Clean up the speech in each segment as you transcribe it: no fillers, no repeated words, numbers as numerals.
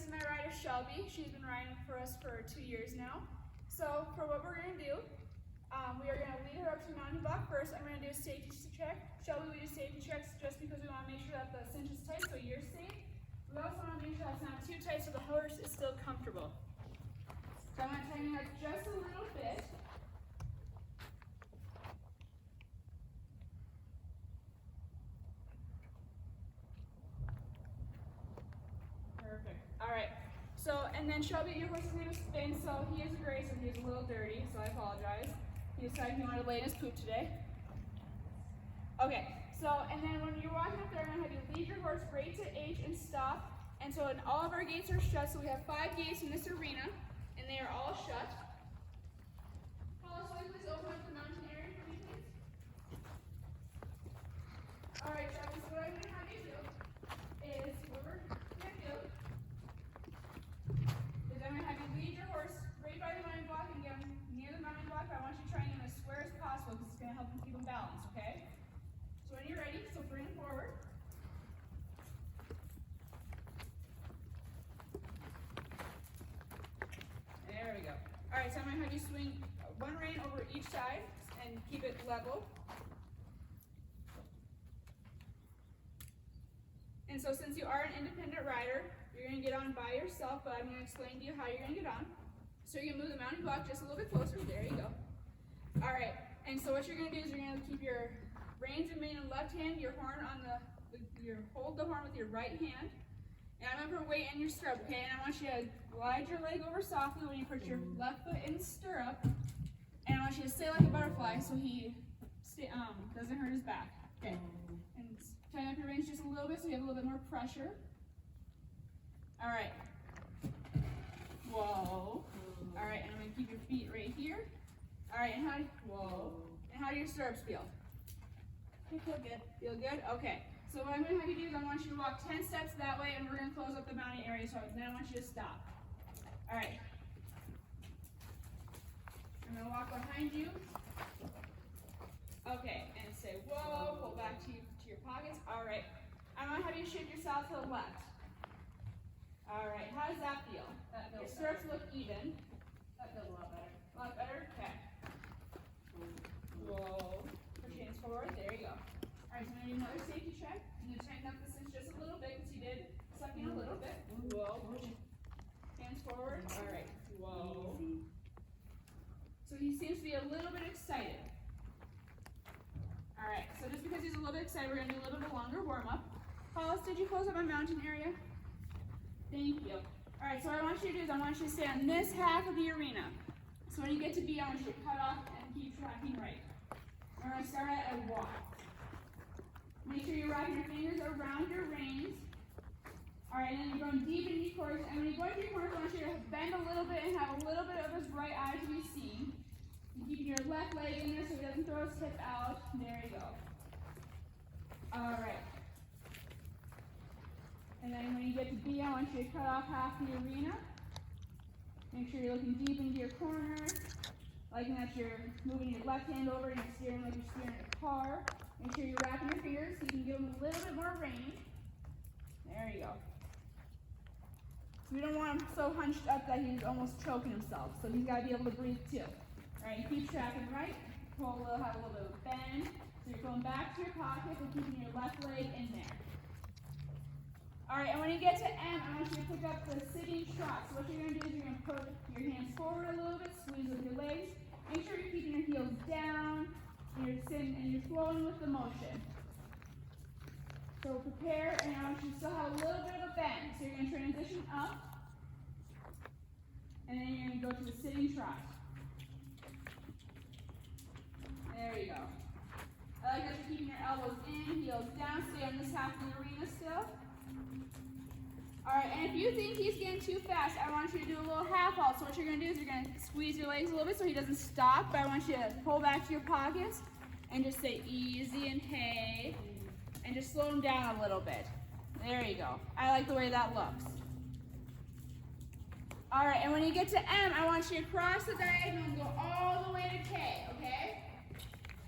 this is my rider Shelby. She's been riding for us for 2 years now. So for what we're going to do, we are going to lead her up to the mounting block first. I'm going to do a safety check. Shelby, we do safety checks just because we want to make sure that the cinch is tight so you're safe. We also want to make sure that it's not too tight so the horse is still comfortable. So I'm going to tighten it up just a little bit. Perfect. All right. So, and then Shelby, your horse is going to spin, so he is gray, so he is a little dirty, so I apologize. He decided he wanted to lay in his poop today. Okay, so, and then when you're walking up there, I'm going to have you lead your horse right to H and stop. And so, and all of our gates are shut, so we have 5 gates in this arena, and they are all shut. Paula, so please open up the mountain area for me, please. All right, Shelby, so what I'm going to have you do is, what we're going to do is I'm going to have you lead your horse right by the mounting block and get him near the mounting block. I want you to try and get him as square as possible because it's going to help him keep him balanced, okay? So when you're ready, so bring him forward. There we go. All right, so I'm going to have you swing one rein over each side and keep it level. And so since you are an independent rider, you're going to get on by yourself, but I'm going to explain to you how you're going to get on. So you're going to move the mounting block just a little bit closer. There you go. All right, and so what you're going to do is you're going to keep your reins in the left hand, your horn on hold the horn with your right hand. And I remember weight in your stirrup, okay? And I want you to glide your leg over softly when you put your left foot in the stirrup. And I want you to stay like a butterfly so he doesn't hurt his back. Okay. And tighten up your reins just a little bit so you have a little bit more pressure. All right. Whoa. All right, and I'm going to keep your feet right here. All right, and how do your stirrups feel? They feel good. Feel good? Okay. So what I'm going to have you do is I want you to walk 10 steps that way, and we're going to close up the mounting area, so then I want you to stop. All right. I'm going to walk behind you. Okay, and say, whoa, pull back to your pockets. All right. I'm going to have you shift yourself to the left. All right, how does that feel? Your stirrups look even. That feels a lot better. A lot better? Okay. Whoa. Push your hands forward. There you go. All right, so I'm going to do another safety check. I'm going to tighten up the cinch just a little bit because you did suck in a little bit. Whoa. Hands forward. All right. Whoa. So he seems to be a little bit excited. All right, so just because he's a little bit excited, we're going to do a little bit of a longer warm-up. Hollis, did you close up my mountain area? Thank you. All right, so what I want you to do is I want you to stay on this half of the arena. So when you get to B, I want you to cut off and keep tracking right. We're going to start at a walk. Make sure you're wrapping your fingers around your reins. All right, and then you're going deep into your corners. And when you go into your corners, I want you to bend a little bit and have a little bit of his right eye to be seen. And keeping your left leg in there so he doesn't throw his hip out. There you go. All right. And then when you get to B, I want you to cut off half the arena. Make sure you're looking deep into your corners. Liking that you're moving your left hand over and you're steering like you're steering a car. Make sure you're wrapping your fingers so you can give him a little bit more range. There you go. So we don't want him so hunched up that he's almost choking himself. So he's got to be able to breathe too. All right, keep tracking right. Pull have a little bit of a bend. So you're going back to your pocket and keeping your left leg in there. All right, and when you get to M, I want you to pick up the sitting trot. So what you're going to do is you're going to put your hands forward a little bit, squeeze with your legs. Make sure you're keeping your heels down, and you're sitting and you're flowing with the motion. So prepare, and I want you to still have a little bit of a bend. So you're going to transition up, and then you're going to go to the sitting trot. There you go. I like that you're keeping your elbows in, heels down. Stay on this half of the arena still. All right, and if you think he's getting too fast, I want you to do a little half halt. So what you're going to do is you're going to squeeze your legs a little bit so he doesn't stop, but I want you to pull back to your pockets and just say easy and hey, and just slow him down a little bit. There you go. I like the way that looks. All right, and when you get to M, I want you to cross the diagonal and go all the way to K, okay?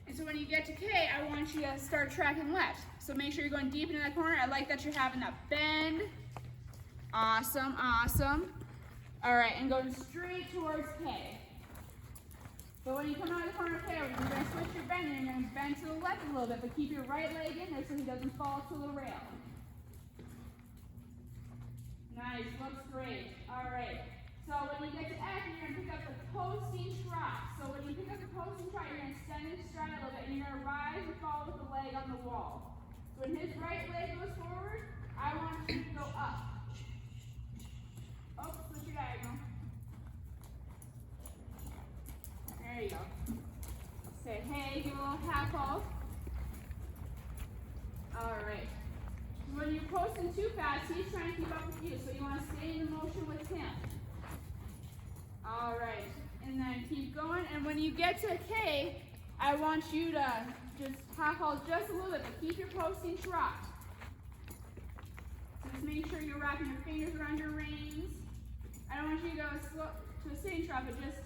And so when you get to K, I want you to start tracking left. So make sure you're going deep into that corner. I like that you're having that bend. Awesome, awesome. All right, and going straight towards K. So when you come out of the corner of K, you're going to switch your bend, and you're going to bend to the left a little bit, but keep your right leg in there so he doesn't fall to the rail. Nice, looks great. All right. So when you get to F, you're going to pick up the posting trot. So when you pick up the posting trot, you're going to extend and stride a little bit, and you're going to rise and fall with the leg on the wall. So when his right leg goes forward, I want you to go up. Oh, switch your diagonal. There you go. Say hey, give a little half halt. All right. When you're posting too fast, he's trying to keep up with you, so you want to stay in the motion with him. All right, and then keep going, and when you get to K, I want you to just half halt just a little bit, but keep your posting trot. So just make sure you're wrapping your fingers around your reins. I don't want you to go slow to a sitting trot, but just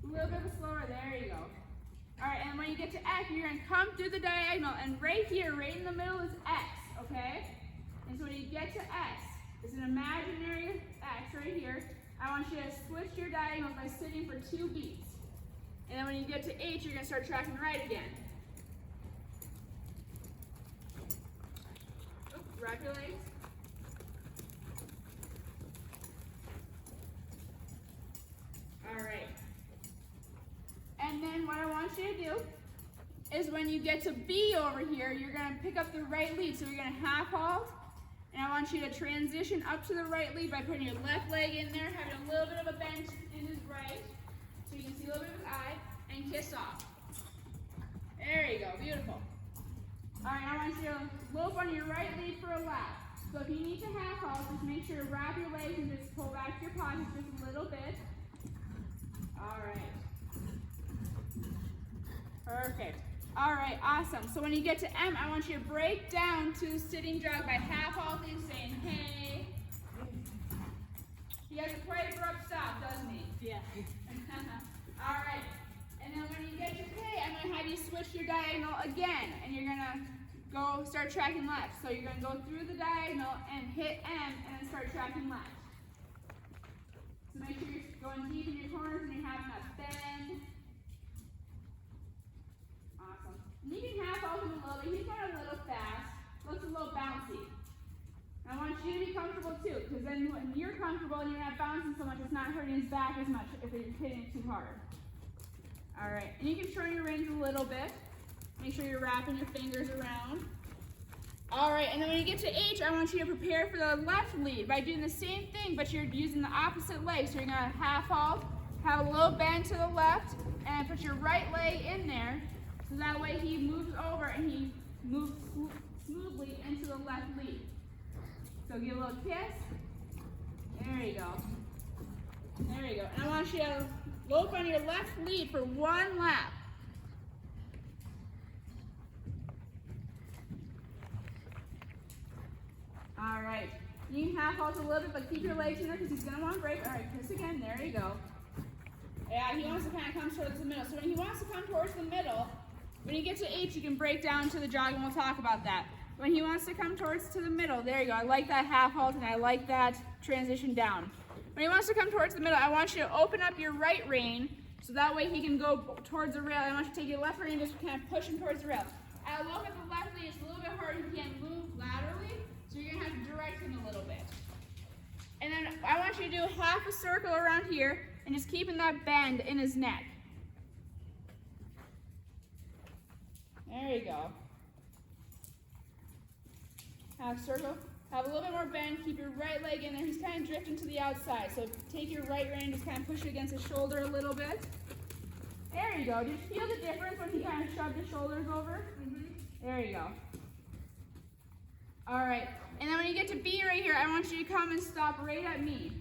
a little bit slower. There you go. All right, and when you get to X, you're going to come through the diagonal, and right here, right in the middle is X, okay? And so when you get to X, it's an imaginary X right here. I want you to switch your diagonals by sitting for 2 beats. And then when you get to H, you're going to start tracking right again. Oops, wrap your legs. All right. And then what I want you to do is when you get to B over here, you're going to pick up the right lead. So you're going to half halt. And I want you to transition up to the right lead by putting your left leg in there, having a little bit of a bend in his right, so you can see a little bit of his eye, and kiss off. There you go, beautiful. All right, I want you to lope on your right lead for a lap. So if you need to half halt, just make sure to wrap your legs and just pull back your pockets just a little bit. All right. Perfect. All right, awesome. So when you get to M, I want you to break down to sitting jog by half halting, saying, hey. He has a quite abrupt stop, doesn't he? Yeah. All right. And then when you get to K, I'm going to have you switch your diagonal again, and you're going to go start tracking left. So you're going to go through the diagonal and hit M, and then start tracking left. So make sure you're going deep in your corners and you're having that bend. You can half halt him a little bit. He's going a little fast. Looks a little bouncy. I want you to be comfortable too, because then when you're comfortable and you're not bouncing so much, it's not hurting his back as much if you're hitting it too hard. All right, and you can turn your reins a little bit. Make sure you're wrapping your fingers around. All right, and then when you get to H, I want you to prepare for the left lead by doing the same thing, but you're using the opposite leg. So you're going to half halt, have a little bend to the left, and put your right leg in there. So that way he moves over and he moves smoothly into the left lead. So give a little kiss. There you go. There you go. And I want you to lope on your left lead for 1 lap. All right. You can half halt a little bit, but keep your legs in there because he's going to want to break. All right, kiss again. There you go. Yeah, he wants to kind of come towards the middle. So when he wants to come towards the middle, when you get to H, you can break down to the jog, and we'll talk about that. When he wants to come towards to the middle, there you go. I like that half halt, and I like that transition down. When he wants to come towards the middle, I want you to open up your right rein, so that way he can go towards the rail. I want you to take your left rein and just kind of push him towards the rail. I look at the left lead, it's a little bit hard, he can't move laterally, so you're going to have to direct him a little bit. And then I want you to do half a circle around here, and just keeping that bend in his neck. There you go. Half circle. Have a little bit more bend. Keep your right leg in there. He's kind of drifting to the outside. So take your right rein and just kind of push it against his shoulder a little bit. There you go. Just feel the difference when he kind of shoved his shoulders over. There you go. All right. And then when you get to B right here, I want you to come and stop right at me.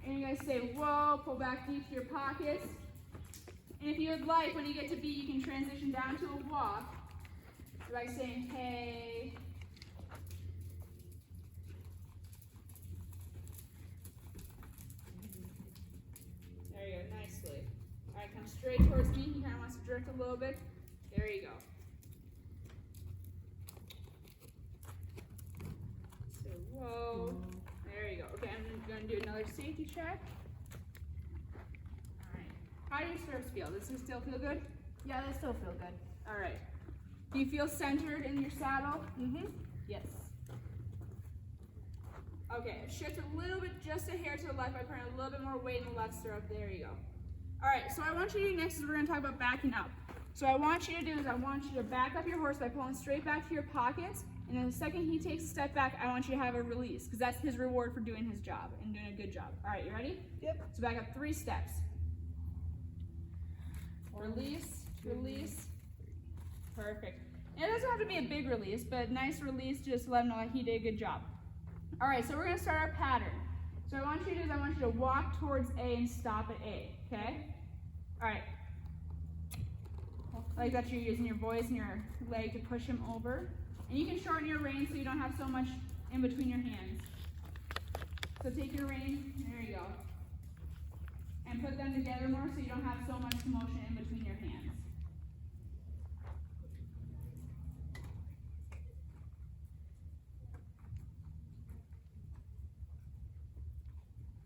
And you're going to say, whoa, pull back deep to your pockets. And if you would like, when you get to B, you can transition down to a walk. So by saying, hey. There you go, nicely. All right, come straight towards me. He kind of wants to drift a little bit. There you go. So, whoa. There you go. Okay, I'm going to safety check. All right. How do your stirrups feel? Does this still feel good? Yeah, they still feel good. All right. Do you feel centered in your saddle? Yes. Okay, shift a little bit, just a hair to the left by putting a little bit more weight in the left stirrup. There you go. All right, so what I want you to do next is we're going to talk about backing up. So what I want you to do is I want you to back up your horse by pulling straight back to your pockets, and then the second he takes a step back, I want you to have a release, because that's his reward for doing his job and doing a good job. All right, you ready? Yep. So back up 3 steps. Release, release. Perfect. And it doesn't have to be a big release, but nice release just to let him know that he did a good job. All right, so we're going to start our pattern. So what I want you to do is I want you to walk towards A and stop at A, okay? All right. Like that you're using your voice and your leg to push him over. And you can shorten your rein so you don't have so much in between your hands. So take your rein, there you go. And put them together more so you don't have so much motion in between your hands.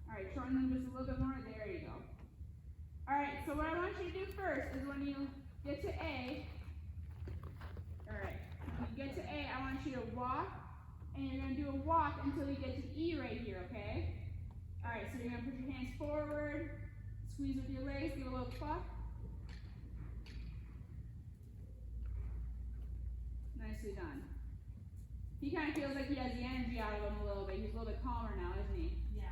All right, shorten them just a little bit more. There you go. All right, so what I want you to do first is when you get to A, all right, when you get to A, I want you to walk, and you're going to do a walk until you get to E right here, okay? All right, so you're going to put your hands forward, squeeze with your legs, give a little pluck. Nicely done. He kind of feels like he has the energy out of him a little bit. He's a little bit calmer now, isn't he? Yeah.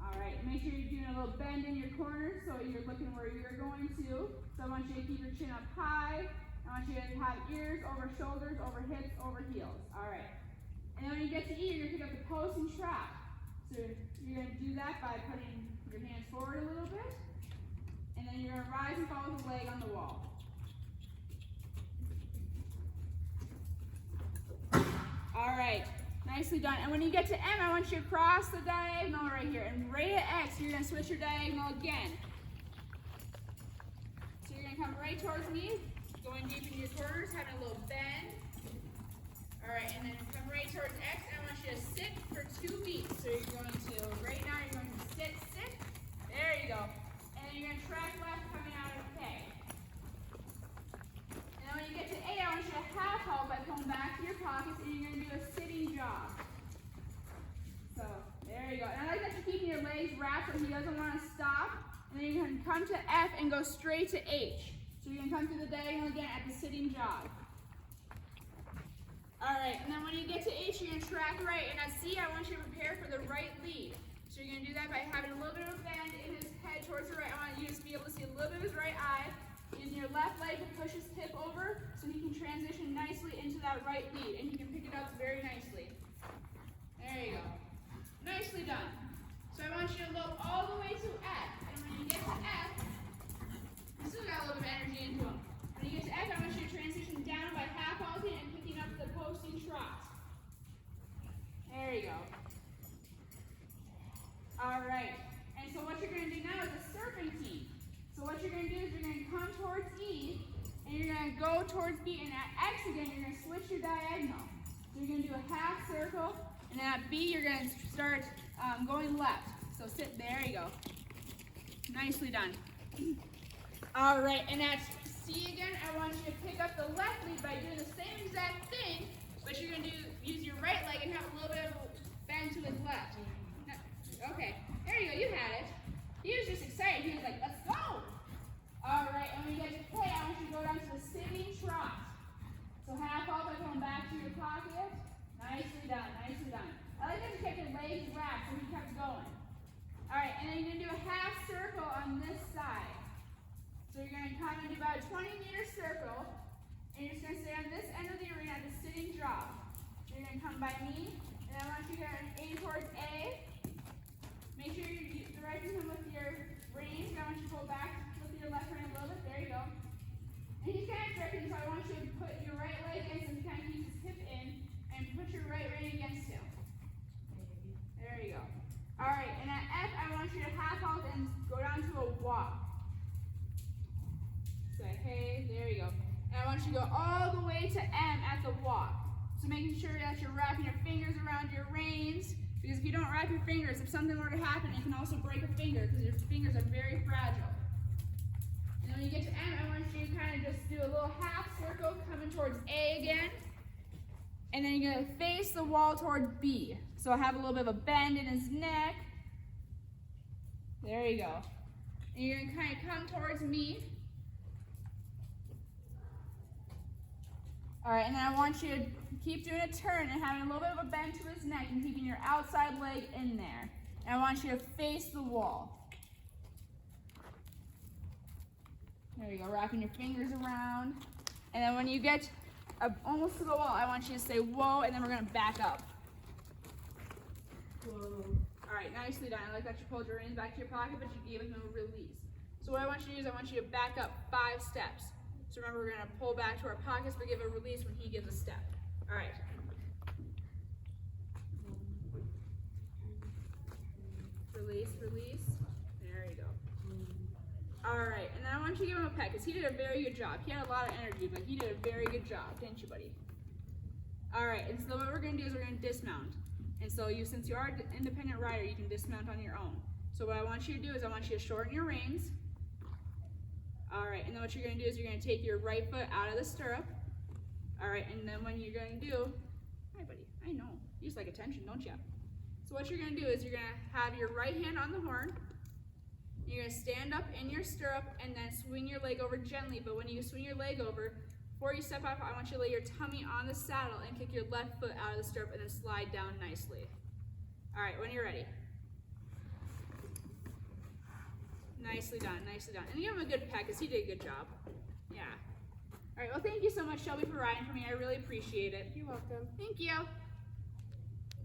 All right, make sure you're doing a little bend in your corners so you're looking where you're going to. So I want you to keep your chin up high. I want you to have ears over shoulders, over hips, over heels. All right. And then when you get to E, you're going to pick up the post and trap. So you're going to do that by putting your hands forward a little bit. And then you're going to rise and fall with the leg on the wall. All right. Nicely done. And when you get to M, I want you to cross the diagonal right here. And right at X, you're going to switch your diagonal again. So you're going to come right towards me, going deep into your corners, having a little bend. All right, and then come right towards X. I want you to sit for 2 beats. So you're going to, right now, you're going to sit, sit. There you go. And then you're going to track left coming out of K. And then when you get to A, I want you to half halt by pulling back to your pockets, and you're going to do a sitting jog. So, there you go. And I like that you're keeping your legs wrapped so he doesn't want to stop. And then you're going to come to F and go straight to H. So you're going to come through the diagonal again at the sitting jog. All right, and then when you get to H, you're going to track right. And at C, I want you to prepare for the right lead. So you're going to do that by having a little bit of a bend in his head towards the right. I want you to be able to see a little bit of his right eye. Using your left leg to push his hip over so he can transition nicely into that right lead. And he can pick it up very nicely. There you go. Nicely done. So I want you to look all the way to F. And when you get to F, you still got a little bit of energy into him. When you get to F, I want you to transition down by half halting and picking up the posting trot. There you go. All right. And so what you're going to do now is a serpentine. So what you're going to do is you're going to come towards E, and you're going to go towards B, and at X again, you're going to switch your diagonal. So you're going to do a half circle, and then at B, you're going to start going left. So sit, there you go. Nicely done. All right, and at C again, I want you to pick up the left lead by doing the same exact thing, but you're going to use your right leg and have a little bit of a bend to his left. Okay, there you go, you had it. He was just excited. He was like, let's go. All right, and when you get to K, I want you to go down to the sitting trot. So half halt by going back to your pocket. Nicely done, nicely done. I like that you kept your legs wrapped so he kept going. All right, and then you're going to do a half circle on this side. So you're going to come and do about a 20-meter circle, and you're just going to stay on this end of the arena at the sitting drop. So you're going to come by me, and I want you to aim towards A. Make sure you're directing him with your reins. I want you to pull back with your left rein a little bit. There you go. And he's kind of directing, so I want you to put your right leg in so he kind of keeps his hip in, and put your right rein against him. There you go. All right, and at F, I want you to half halt and go down to a walk. Say, hey, there you go. And I want you to go all the way to M at the walk. So making sure that you're wrapping your fingers around your reins, because if you don't wrap your fingers. If something were to happen, you can also break a finger because your fingers are very fragile. And when you get to M, I want you to kind of just do a little half circle coming towards A again. And then you're going to face the wall towards B. So have a little bit of a bend in his neck. There you go. And you're going to kind of come towards me. All right, and then I want you to keep doing a turn and having a little bit of a bend to his neck and keeping your outside leg in there. And I want you to face the wall. There you go, wrapping your fingers around. And then when you get almost to the wall, I want you to say whoa, and then we're going to back up. Whoa. All right, nicely done. I like that you pulled your reins back to your pocket, but you gave him a release. So what I want you to do is I want you to back up 5 steps. So remember, we're going to pull back to our pockets, but give a release when he gives a step. All right. Release, release. There you go. All right, and then I want you to give him a pet, because he did a very good job. He had a lot of energy, but he did a very good job, didn't you, buddy? All right, and so what we're going to do is we're going to dismount. And so since you are an independent rider, you can dismount on your own. So what I want you to do is I want you to shorten your reins. All right, and then what you're going to do is you're going to take your right foot out of the stirrup. All right, and then when you're going to do, hi buddy, I know, you just like attention, don't you? So what you're going to do is you're going to have your right hand on the horn. You're going to stand up in your stirrup and then swing your leg over gently. But when you swing your leg over, before you step up, I want you to lay your tummy on the saddle and kick your left foot out of the stirrup and then slide down nicely. All right, when you're ready. Nicely done, nicely done. And give him a good pet because he did a good job. Yeah. All right, well, thank you so much, Shelby, for riding for me. I really appreciate it. You're welcome. Thank you.